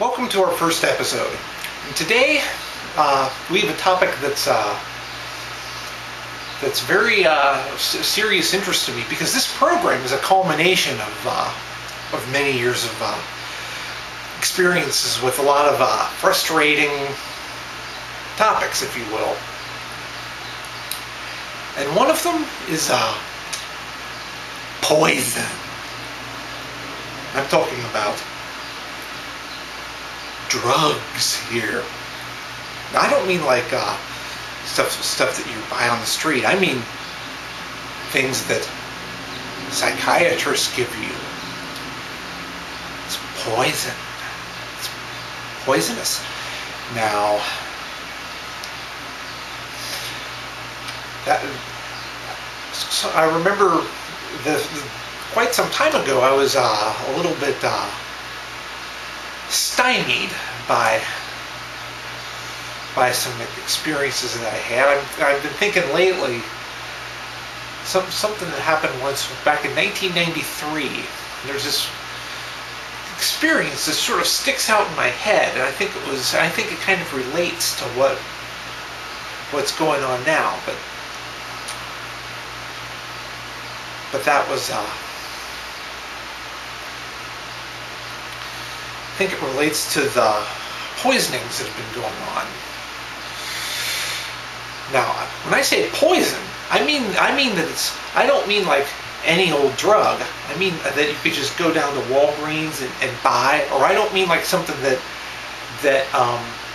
Welcome to our first episode. And today, we have a topic that's very serious interest to me because this program is a culmination of many years of experiences with a lot of frustrating topics, if you will. And one of them is poison. I'm talking about drugs here. Now, I don't mean like stuff that you buy on the street. I mean things that psychiatrists give you. It's poison. It's poisonous. Now, so I remember quite some time ago I was a little bit stymied by some experiences that I had. I've been thinking lately, something that happened once back in 1993. There's this experience that sort of sticks out in my head, and I think it kind of relates to what's going on now. But that was I think it relates to the poisonings that have been going on. Now, when I say poison, I mean that I don't mean like any old drug. I mean that you could just go down to Walgreens and buy, or I don't mean like something that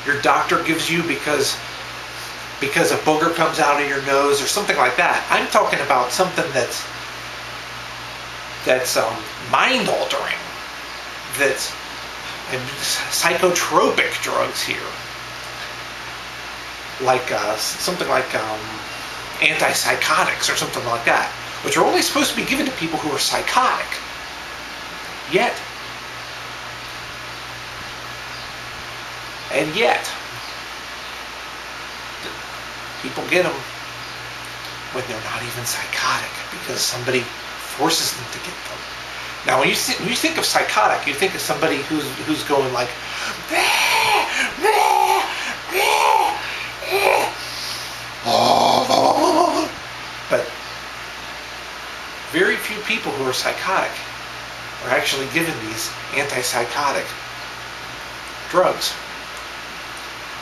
your doctor gives you because a booger comes out of your nose or something like that. I'm talking about something that's mind altering, that's psychotropic drugs here, like something like antipsychotics or something like that, which are only supposed to be given to people who are psychotic. Yet people get them when they're not even psychotic because somebody forces them to get them. Now, when you think of psychotic, you think of somebody who's going like, but very few people who are psychotic are actually given these antipsychotic drugs.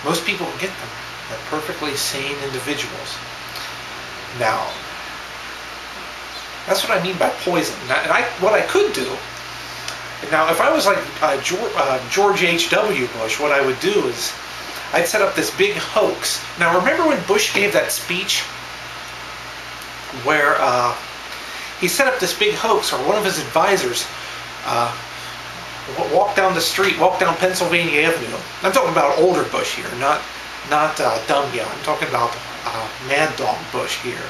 Most people get them. They're perfectly sane individuals. Now, that's what I mean by poison. And what I could do, now if I was like George H.W. Bush, what I would do is I'd set up this big hoax. Now, remember when Bush gave that speech where he set up this big hoax, or one of his advisors walked down Pennsylvania Avenue. I'm talking about older Bush here, not dumb young. I'm talking about Mad Dog Bush here.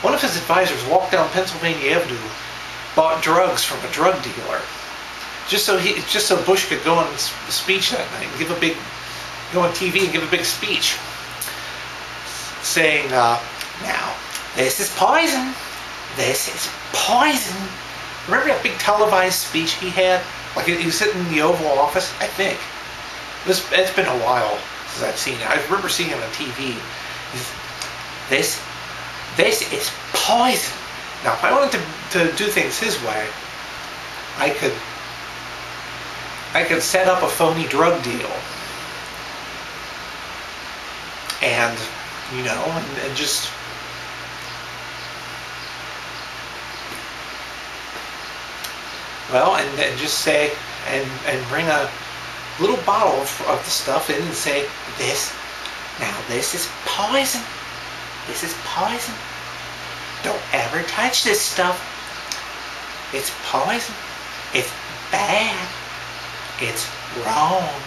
One of his advisors walked down Pennsylvania Avenue, bought drugs from a drug dealer, just so Bush could go on a speech that night and go on TV and give a big speech, saying, "Now, this is poison. This is poison." Remember that big televised speech he had? Like he was sitting in the Oval Office, I think. It's been a while since I've seen it. I remember seeing it on TV. This is poison. Now, if I wanted to do things his way, I could set up a phony drug deal, and and just and just say and bring a little bottle of the stuff in and say, this is poison. This is poison. Don't ever touch this stuff. It's poison. It's bad. It's wrong.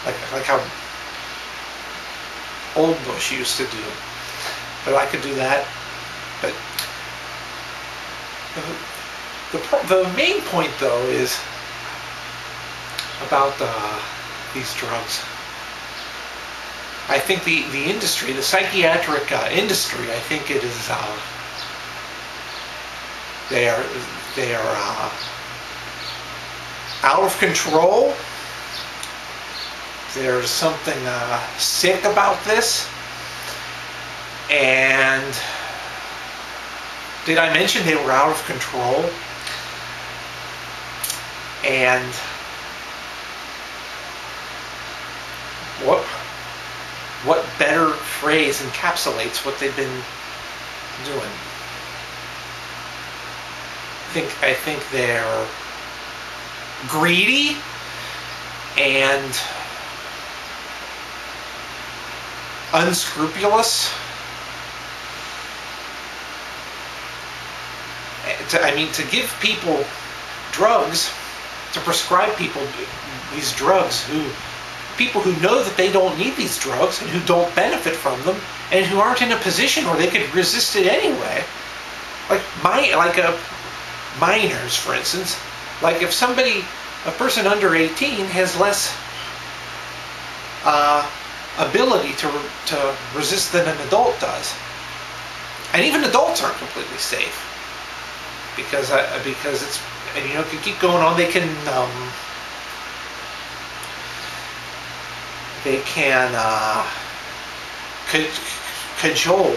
Like how old Bush used to do. But I could do that. But the main point, though, is about these drugs. I think the industry, the psychiatric industry, I think it is they are out of control. there's something sick about this. And did I mention they were out of control? And what better phrase encapsulates what they've been doing? I think they're greedy and unscrupulous. To give people drugs, to prescribe people these drugs, people who know that they don't need these drugs and who don't benefit from them and who aren't in a position where they could resist it anyway. Minors, for instance. Like if a person under 18 has less ability to resist than an adult does. And even adults aren't completely safe. Because it's, and it can keep going on. They can cajole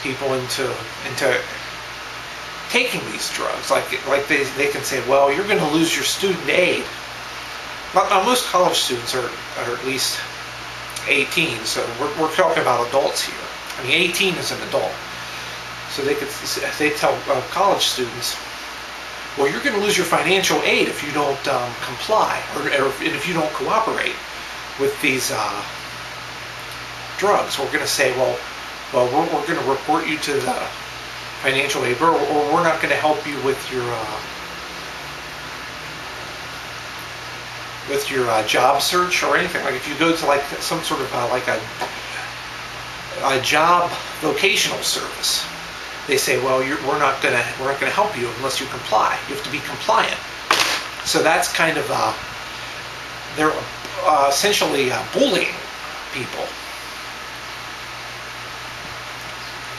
people into taking these drugs. Like they can say, well, you're going to lose your student aid. Now, most college students are at least 18, so we're talking about adults here. I mean, 18 is an adult. So they tell college students, well, you're going to lose your financial aid if you don't comply, or if you don't cooperate with these drugs. We're going to say, well, we're going to report you to the financial aid, or we're not going to help you with your job search or anything. Like if you go to like some sort of a job vocational service, they say, well, we're not going to help you unless you comply. You have to be compliant. So that's kind of they're essentially bullying people,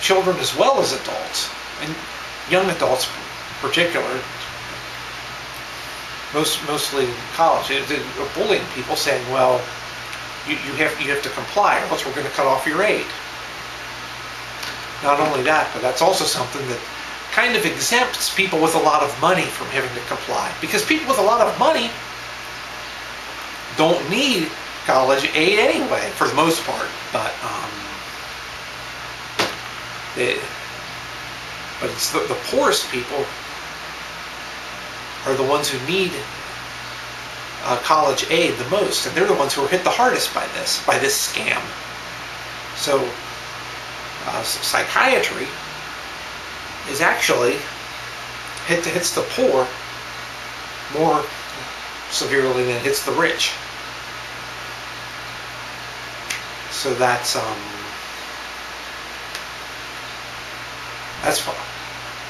children as well as adults, and young adults in particular. Mostly in college, they're bullying people, saying, well, you have to comply, or else we're going to cut off your aid. Not only that, but that's also something that kind of exempts people with a lot of money from having to comply. Because people with a lot of money don't need college aid anyway, for the most part. But it's the poorest people are the ones who need college aid the most, and they're the ones who are hit the hardest by this scam. So psychiatry is actually hits the poor more severely than it hits the rich. So that's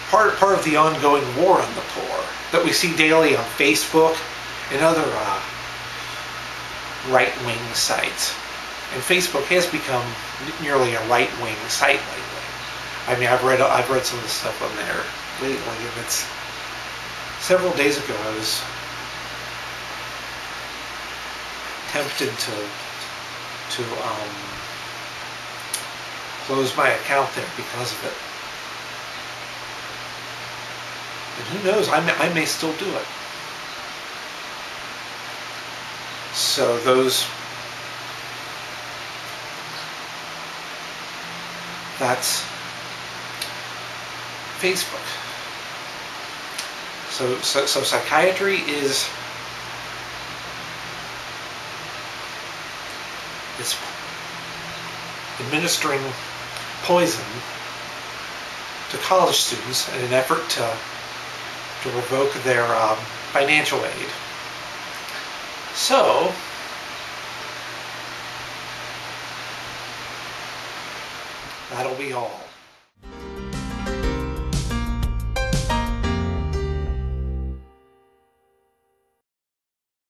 part of the ongoing war on the poor that we see daily on Facebook and other right-wing sites. And Facebook has become nearly a right-wing site lately. I mean, I've read some of the stuff on there lately, and it's several days ago I was tempted to close my account there because of it. And who knows, I may still do it. So that's Facebook. So psychiatry is administering poison to college students in an effort to revoke their financial aid. So that'll be all.